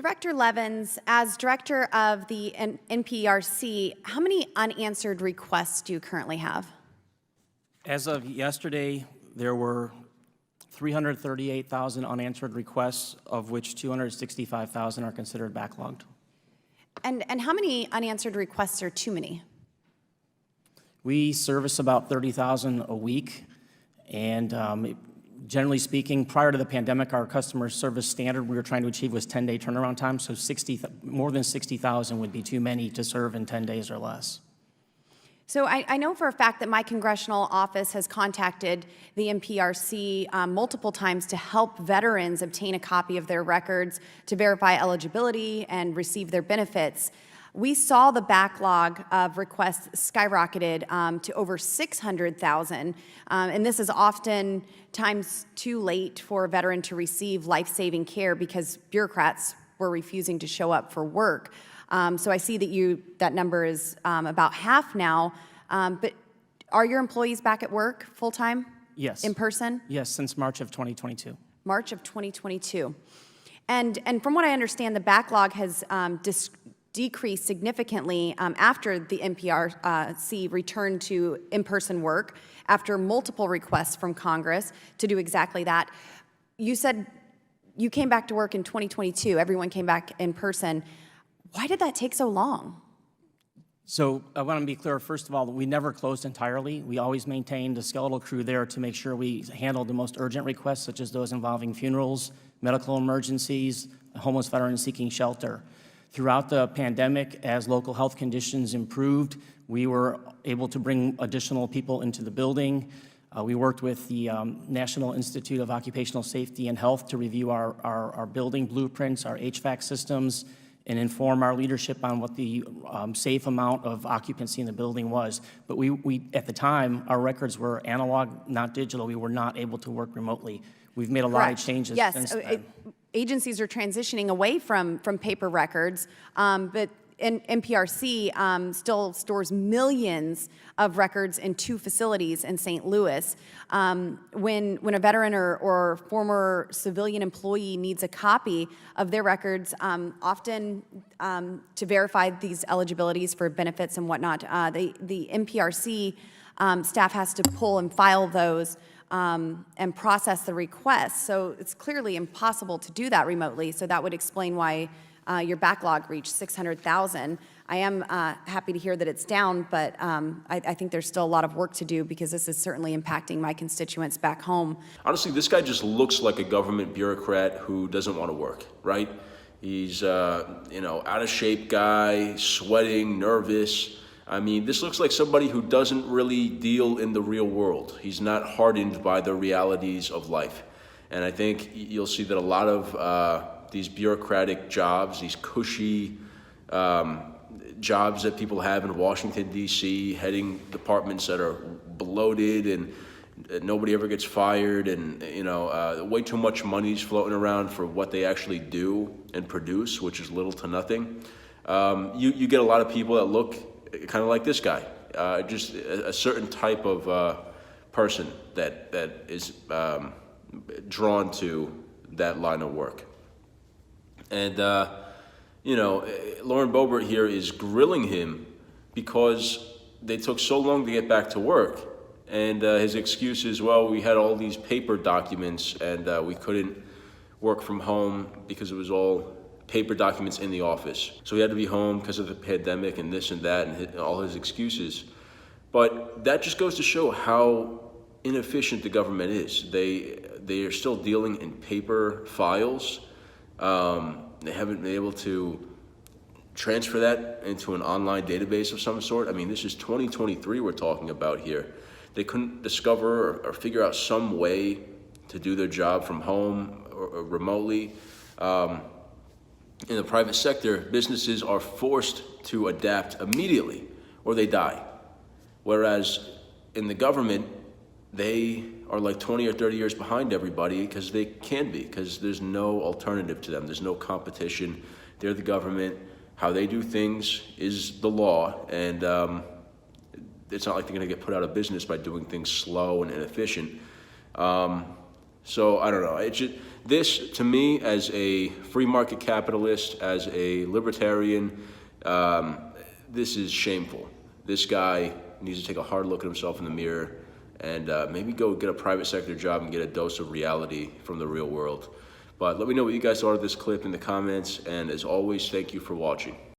Director Levins, as director of the NPRC, how many unanswered requests do you currently have? As of yesterday, there were 338,000 unanswered requests, of which 265,000 are considered backlogged. And how many unanswered requests are too many? We service about 30,000 a week, and generally speaking, prior to the pandemic, our customer service standard we were trying to achieve was 10-day turnaround time, so more than 60,000 would be too many to serve in 10 days or less. So I know for a fact that my congressional office has contacted the NPRC multiple times to help veterans obtain a copy of their records to verify eligibility and receive their benefits. We saw the backlog of requests skyrocketed to over 600,000, and this is often times too late for a veteran to receive life-saving care because bureaucrats were refusing to show up for work. So I see that number is about half now, but are your employees back at work full-time? Yes. In person? Yes, since March of 2022. March of 2022. And from what I understand, the backlog has decreased significantly after the NPRC returned to in-person work after multiple requests from Congress to do exactly that. You said you came back to work in 2022. Everyone came back in person. Why did that take so long? So I want to be clear, first of all, we never closed entirely. We always maintained a skeletal crew there to make sure we handled the most urgent requests, such as those involving funerals, medical emergencies, homeless veterans seeking shelter. Throughout the pandemic, as local health conditions improved, we were able to bring additional people into the building. We worked with the National Institute of Occupational Safety and Health to review our building blueprints, our HVAC systems, and inform our leadership on what the safe amount of occupancy in the building was. But we at the time, our records were analog, not digital. We were not able to work remotely. We've made a lot of changes since then. Agencies are transitioning away from paper records, but NPRC still stores millions of records in 2 facilities in St. Louis. When a veteran or former civilian employee needs a copy of their records, often to verify these eligibilities for benefits and whatnot, the NPRC staff has to pull and file those and process the requests. So it's clearly impossible to do that remotely. So that would explain why your backlog reached 600,000. I am happy to hear that it's down, but I think there's still a lot of work to do because this is certainly impacting my constituents back home. Honestly, this guy just looks like a government bureaucrat who doesn't want to work, right? He's, out of shape guy, sweating, nervous. I mean, this looks like somebody who doesn't really deal in the real world. He's not hardened by the realities of life. And I think you'll see that a lot of these bureaucratic jobs, these cushy jobs that people have in Washington, D.C., heading departments that are bloated and nobody ever gets fired, and way too much money's floating around for what they actually do and produce, which is little to nothing. You get a lot of people that look kind of like this guy, just a certain type of person that is drawn to that line of work. And, Lauren Boebert here is grilling him because they took so long to get back to work. And his excuse is, well, we had all these paper documents and we couldn't work from home because it was all paper documents in the office. So he had to be home because of the pandemic and this and that and all his excuses. But that just goes to show how inefficient the government is. They are still dealing in paper files. They haven't been able to transfer that into an online database of some sort. I mean, this is 2023 we're talking about here. They couldn't discover or figure out some way to do their job from home or remotely. In the private sector, businesses are forced to adapt immediately or they die. Whereas in the government, they are like 20 or 30 years behind everybody because they can be, because there's no alternative to them. There's no competition. They're the government. How they do things is the law, and it's not like they're going to get put out of business by doing things slow and inefficient. So I don't know. This, to me, as a free market capitalist, as a libertarian, this is shameful. This guy needs to take a hard look at himself in the mirror and maybe go get a private sector job and get a dose of reality from the real world. But let me know what you guys thought of this clip in the comments, and as always, thank you for watching.